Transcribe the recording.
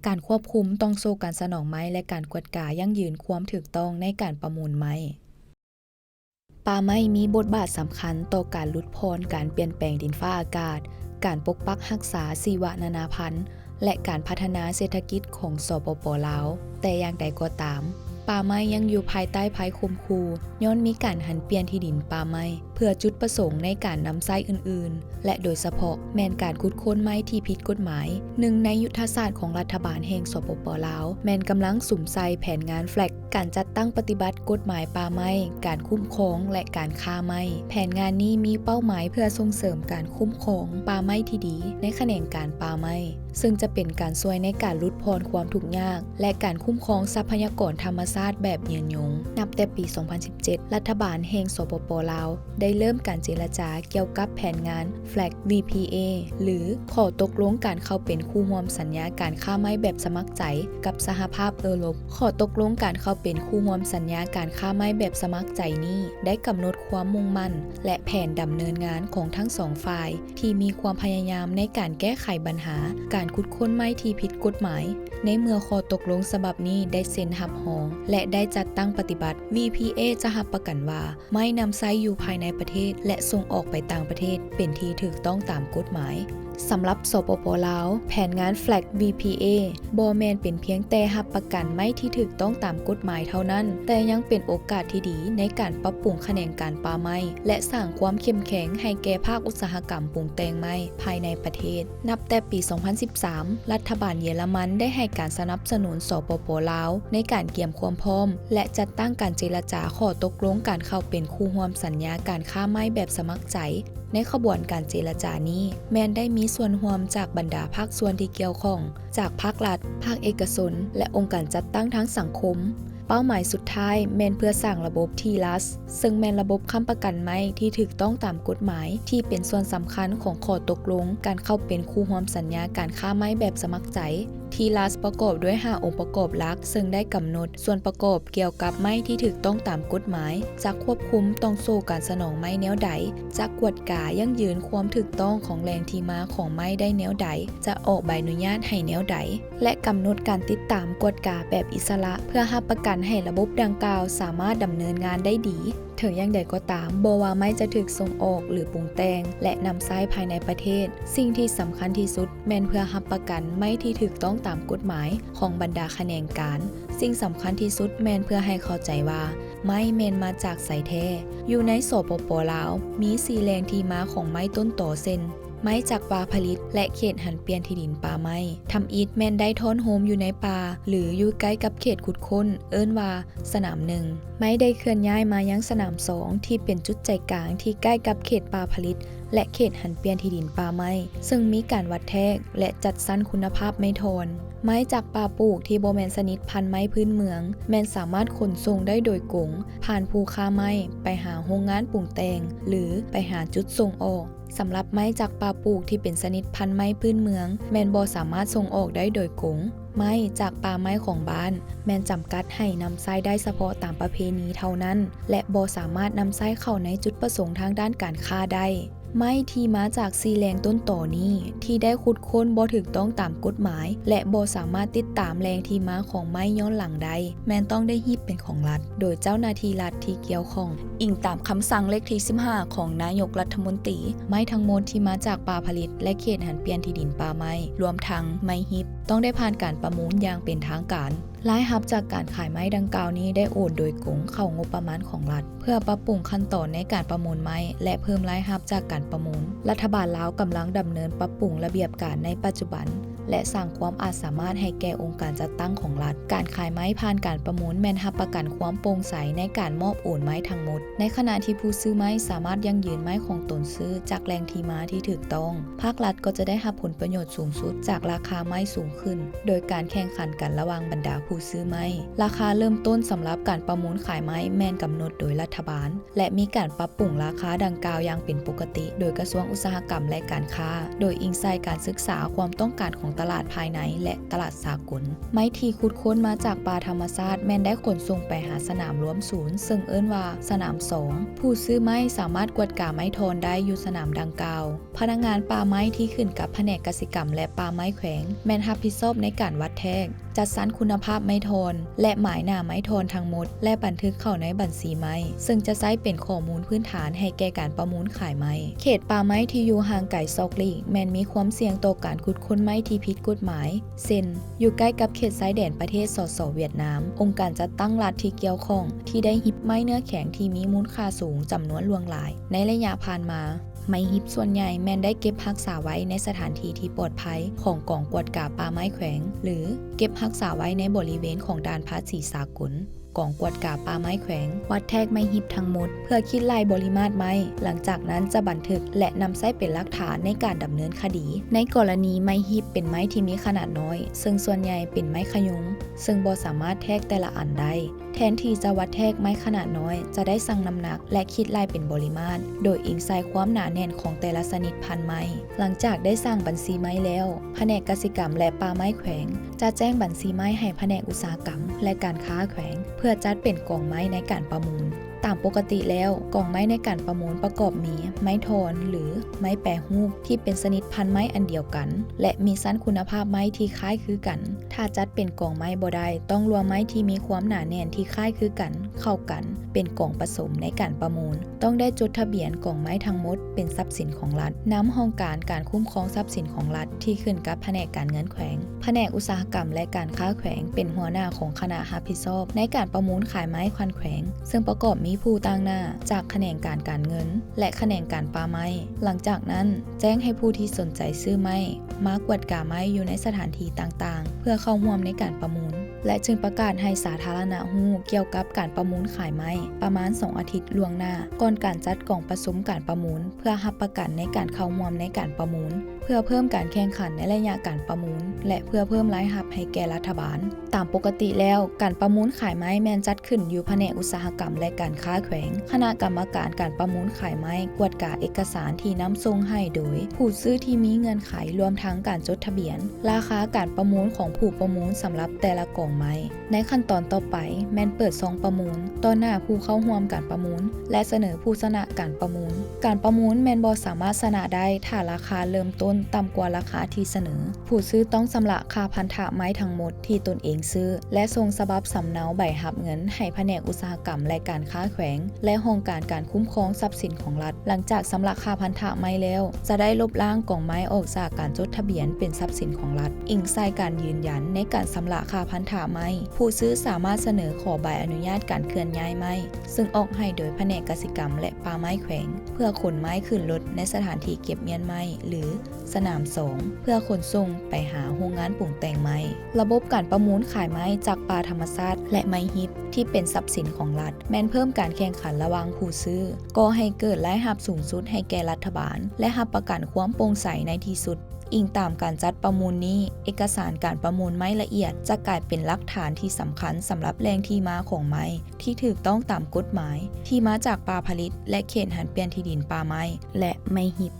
การควบคุมต้องโซ่การสนองไม้และการกวดกายั่งยืนความถูกต้องในการประมูลไม้ป่าไม้มีบทบาทสำคัญต่อการลดพรการเปลี่ยนแปลงดินฟ้าอากาศการปกปักรักษาชีวนานาพันธุ์และการพัฒนาเศรษฐกิจของสปป.ลาวแต่อย่างใดก็ตามป่าไม้ยังอยู่ภายใต้ภัยคุมคูย้อนมีการหันเปลี่ยนที่ดินป่าไม้เพื่อจุดประสงค์ในการนำไส้อื่นๆและโดยเฉพาะแม่นการขุดค้นไม้ที่ผิดกฎหมายหนึ่งในยุทธศาสตร์ของรัฐบาลแห่งสปป.ลาวแม่นกำลังสุมใส่แผนงานแฟลกการจัดตั้งปฏิบัติกฎหมายป่าไม้การคุ้มครองและการฆ่าไม้แผนงานนี้มีเป้าหมายเพื่อส่งเสริมการคุ้มครองป่าไม้ที่ดีในแขนงการป่าไม้ซึ่งจะเป็นการช่วยในการลดพรความทุกข์ยากและการคุ้มครองทรัพยากรธรรมชาติแบบยืนยงนับแต่ปี 2017 รัฐบาลแห่งสปป.ลาวได้เริ่มการเจรจาเกี่ยวกับแผนงาน Flag VPA หรือขอตกลงการเข้าเป็นคู่ร่วมสัญญาการค้าไม้แบบสมัครใจกับสหภาพยุโรปขอตกลงการเข้าเป็นคู่ร่วมสัญญาการค้าไม้แบบสมัครใจนี้ได้กำหนดความมุ่งมั่นและแผนดำเนินงานของทั้งสองฝ่ายที่มีความพยายามในการแก้ไขปัญหาการขุดค้นไม้ที่ผิดกฎหมายในเมื่อข้อตกลงฉบับนี้ได้เซ็นรับรองและได้จัดตั้งปฏิบัติ VPA จะรับประกันว่าไม้นำไซอยู่ภายในประเทศและส่งออกไปต่างประเทศเป็นที่ถูกต้องตามกฎหมายสำหรับสปป.ลาวแผนงาน Flag VPA บ่แม่นเป็นเพียงแต่รับประกันไม้ที่ถูกต้องตามกฎหมายเท่านั้นแต่ยังเป็นโอกาสที่ดีในการปรับปรุงแขนงการป่าไม้และสร้างความเข้มแข็งให้แก่ภาคอุตสาหกรรมปรุงแต่งไม้ภายในประเทศนับแต่ปี 2013 รัฐบาลเยอรมันได้ให้การสนับสนุนสปป.ลาวในการเตรียมความพร้อมและจัดตั้งการเจรจาข้อตกลงการเข้าเป็นคู่ร่วมสัญญาการค้าไม้แบบสมัครใจในขบวนการเจรจานี้แม้นได้มีส่วนร่วมจากบรรดาภาคส่วนที่เกี่ยวข้องจากภาครัฐภาคเอกชนและองค์การจัดตั้งทั้งสังคมเป้าหมายสุดท้ายแม่นเพื่อสร้างระบบ TILAS ซึ่งแม่นระบบค้ำประกันไม้ที่ถูกต้องตามกฎหมายที่เป็นส่วนสำคัญของข้อตกลงการเข้าเป็นคู่ร่วมสัญญาการค้าไม้แบบสมัครใจTILAS ประกอบด้วย5องค์ประกอบหลักซึ่งได้กำหนดส่วนประกอบเกี่ยวกับไม้ที่ถูกต้องตามกฎหมายจะควบคุมต้องโซ่การสนองไม้แนวใดจะกวดกายั่งยืนความถูกต้องของแหล่งที่มาของไม้ได้แนวใดจะออกใบอนุญาตให้แนวใดและกำหนดการติดตามกวดกาแบบอิสระเพื่อรับประกันให้ระบบดังกล่าวสามารถดำเนินงานได้ดีถึงอย่างใดก็ตามบ่ว่าไม้จะถูกส่งออกหรือปรุงแต่งและนำใช้ภายในประเทศสิ่งที่สำคัญที่สุดแม่นเพื่อรับประกันไม้ที่ถูกต้องตามกฎหมายของบรรดาแขนงการสิ่งสำคัญที่สุดแม่นเพื่อให้เข้าใจว่าไม้แม่นมาจากไสแท้อยู่ในสปป.ลาวมี4แหล่งที่มาของไม้ต้นตอเส้นไม้จากป่าผลิตและเขตหันเปลี่ยนที่ดินป่าไม้ทำอิฐแม่นได้ทอนโฮมอยู่ในป่าหรืออยู่ใกล้กับเขตขุดค้นเอิ้นว่าสนาม1ไม้ได้เคลื่อนย้ายมายังสนาม2ที่เป็นจุดใจกลางที่ใกล้กับเขตป่าผลิตและเขตหันเปลี่ยนที่ดินป่าไม้ซึ่งมีการวัดแทกและจัดสรรคุณภาพไม้ทอนไม้จากป่าปลูกที่บ่แม่นชนิดพันธุ์ไม้พื้นเมืองแม่นสามารถขนส่งได้โดยกงผ่านภูค้าไม้ไปหาโรงงานปรุงแต่งหรือไปหาจุดส่งออกสำหรับไม้จากป่าปลูกที่เป็นชนิดพันธุ์ไม้พื้นเมืองแม่นบ่สามารถส่งออกได้โดยกงไม้จากป่าไม้ของบ้านแม่นจำกัดให้นำไส้ได้เฉพาะตามประเพณีเท่านั้นและบ่สามารถนำไส้เข้าในจุดประสงค์ทางด้านการค้าได้ไม้ที่มาจาก4แหล่งต้นต่อนี้ที่ได้ขุดค้นบ่ถูกต้องตามกฎหมายและบ่สามารถติดตามแหล่งที่มาของไม้ย้อนหลังได้แม้นต้องได้ฮีบเป็นของรัฐโดยเจ้าหน้าที่รัฐที่เกี่ยวข้องอิงตามคำสั่งเลขที่15ของนายกรัฐมนตรีไม้ทั้งหมดที่มาจากป่าผลิตและเขตหันเปลี่ยนที่ดินป่าไม้รวมทั้งไม้ฮีบต้องได้ผ่านการประมูลอย่างเป็นทางการรายรับจากการขายไม้ดังกล่าวนี้ได้โอนโดยกงเข้างบประมาณของรัฐเพื่อปรับปรุงขั้นตอนในการประมูลไม้และเพิ่มรายรับจากการประมูลรัฐบาลลาวกำลังดำเนินปรับปรุงระเบียบการในปัจจุบันและสร้างความอาจสามารถให้แก่องค์การจัดตั้งของรัฐการขายไม้ผ่านการประมูลแม่นรับประกันความโปร่งใสในการมอบโอนไม้ทั้งหมดในขณะที่ผู้ซื้อไม้สามารถยั่งยืนไม้ของตนซื้อจากแหล่งที่มาที่ถูกต้องภาครัฐก็จะได้รับผลประโยชน์สูงสุดจากราคาไม้สูงขึ้นโดยการแข่งขันกันระหว่างบรรดาผู้ซื้อไม้ราคาเริ่มต้นสำหรับการประมูลขายไม้แม่นกำหนดโดยรัฐบาลและมีการปรับปรุงราคาดังกล่าวอย่างเป็นปกติโดยกระทรวงอุตสาหกรรมและการค้าโดยอิงใส่การศึกษาความต้องการของ ตลาดภายในและตลาดสากลไม้ที่ขุดค้นมาจากป่าธรรมชาติแม่นได้ขนส่งไปหาสนามรวมศูนย์ซึ่งเอิ้นว่าสนาม2ผู้ซื้อไม้สามารถกวดกาไม้โทนได้อยู่สนามดังกล่าวพนักงานป่าไม้ที่ขึ้นกับแผนกกสิกรรมและป่าไม้แขวงแม่นรับผิดชอบในการวัดแท่งจัดสรรคุณภาพไม้โทนและหมายหน้าไม้โทนทั้งหมดและบันทึกเข้าในบัญชีไม้ซึ่งจะใช้เป็นข้อมูลพื้นฐานให้แก่การประมูลขายไม้เขตป่าไม้ที่อยู่ห่างไกลซอกลีกแม้นมีความเสี่ยงต่อการขุดค้นไม้ที่ผิดกฎหมายเช่นอยู่ใกล้กับเขตชายแดนประเทศสสเวียดนามองค์การจัดตั้งรัฐที่เกี่ยวข้องที่ได้ฮิปไม้เนื้อแข็งที่มีมูลค่าสูงจำนวนล่วงหลายในระยะผ่านมาไม้ฮิปส่วนใหญ่แม่นได้เก็บรักษาไว้ในสถานที่ที่ปลอดภัยของกองกวดกาป่าไม้แขวงหรือเก็บรักษาไว้ในบริเวณของด่านภาษีสากลกองกวดกาป่าไม้แขวงวัดแทกไม้ฮิปทั้งหมดเพื่อคิดลายบริมาตรไม้หลังจากนั้นจะบันทึกและนำใช้เป็นหลักฐานในการดำเนินคดีในกรณีไม้ฮิปเป็นไม้ที่มีขนาดน้อยซึ่งส่วนใหญ่เป็นไม้ขยุงซึ่งบ่สามารถแทกแต่ละอันได้แทนที่จะวัดแทกไม้ขนาดน้อยจะได้สั่งน้ำหนักและคิดลายเป็นปริมาตรโดยอิงใส่ความหนาแน่นของแต่ละชนิดพันธุ์ไม้หลังจากได้สร้างบัญชีไม้แล้วแผนกกสิกรรมและป่าไม้แขวงจะแจ้งบัญชีไม้ให้แผนกอุตสาหกรรมและการค้าแขวงเพื่อจัดเป็นกองไม้ในการประมูลตามปกติแล้วกองไม้ในการประมูลประกอบมีไม้โทนหรือไม้แปรรูปที่เป็นชนิดพันธุ์ไม้อันเดียวกันและมีชั้นคุณภาพไม้ที่คล้ายคือกันถ้าจัดเป็นกองไม้บ่ได้ต้องรวมไม้ที่มีความหนาแน่นที่คล้ายคือกันเข้ากันเป็นกองผสมในการประมูลต้องได้จดทะเบียนกองไม้ทั้งหมดเป็นทรัพย์สินของรัฐนำห้องการคุ้มครองทรัพย์สินของรัฐที่ขึ้นกับแผนกการเงินแขวงแผนกอุตสาหกรรมและการค้าแขวงเป็นหัวหน้าของคณะรับผิดชอบในการประมูลขายไม้ควันแขวงซึ่งประกอบมีผู้ต่างหน้าจากแขนงการเงินและแขนงการป่าไม้หลังจากนั้นแจ้งให้ผู้ที่สนใจซื้อไม้มากวดกาไม้อยู่ในสถานที่ต่างๆเพื่อเข้าร่วมในการประมูลและจึงประกาศให้สาธารณะรู้เกี่ยวกับการประมูลขายไม้ประมาณ2 อาทิตย์ล่วงหน้าก่อนการจัดกล่องประชุมการประมูลเพื่อรับประกันในการเข้าร่วมในการประมูลเพื่อเพิ่มการแข่งขันในระยะการประมูลและเพื่อเพิ่มรายรับให้แก่รัฐบาลตามปกติแล้วการประมูลขายไม้แม่นจัดขึ้นอยู่แผนกอุตสาหกรรมและการค้าแขวงคณะกรรมการการประมูลขายไม้กวดกาเอกสารที่นำส่งให้โดยผู้ซื้อที่มีเงื่อนไขรวมทั้งการจดทะเบียนราคาการประมูลของผู้ประมูลสำหรับแต่ละกองไม้ในขั้นตอนต่อไปแม่นเปิดซองประมูลต่อหน้าผู้เข้าร่วมการประมูลและเสนอผู้ชนะการประมูลแม่นบ่สามารถชนะได้ถ้าราคาเริ่มต้นต่ำกว่าราคาที่เสนอผู้ซื้อต้องชำระค่าพันธะไม้ทั้งหมดที่ตนเองซื้อและส่งฉบับสำเนาใบรับเงินให้แผนกอุตสาหกรรมและการค้าแขวงและห้องการคุ้มครองทรัพย์สินของรัฐหลังจากชำระค่าพันธะไม้แล้วจะได้ลบล้างกองไม้ออกจากการจดทะเบียนเป็นทรัพย์สินของรัฐอิงใส่การยืนยันในการชำระค่าพันธะไม้ผู้ซื้อสามารถเสนอขอใบอนุญาตการเคลื่อนย้ายไม้ซึ่งออกให้โดยแผนกกสิกรรมและป่าไม้แขวงเพื่อขนไม้ขึ้นรถในสถานที่เก็บเงียนไม้หรือสนาม2เพื่อขนส่งไปหาโรงงานปรุงแต่งไม้ระบบการประมูลขายไม้จากป่าธรรมชาติและไม้ฮิปที่เป็นทรัพย์สินของรัฐแม้นเพิ่มการแข่งขันระหว่างผู้ซื้อก่อให้เกิดรายรับสูงสุดให้แก่รัฐบาลและรับประกันความโปร่งใสในที่สุดอิงตามการจัดประมูลนี้เอกสารการประมูลไม้ละเอียดจะกลายเป็นหลักฐานที่สำคัญสำหรับแหล่งที่มาของไม้ที่ถูกต้องตามกฎหมายที่มาจากป่าผลิตและเขตหันเปลี่ยนที่ดินป่าไม้และไม้ฮิป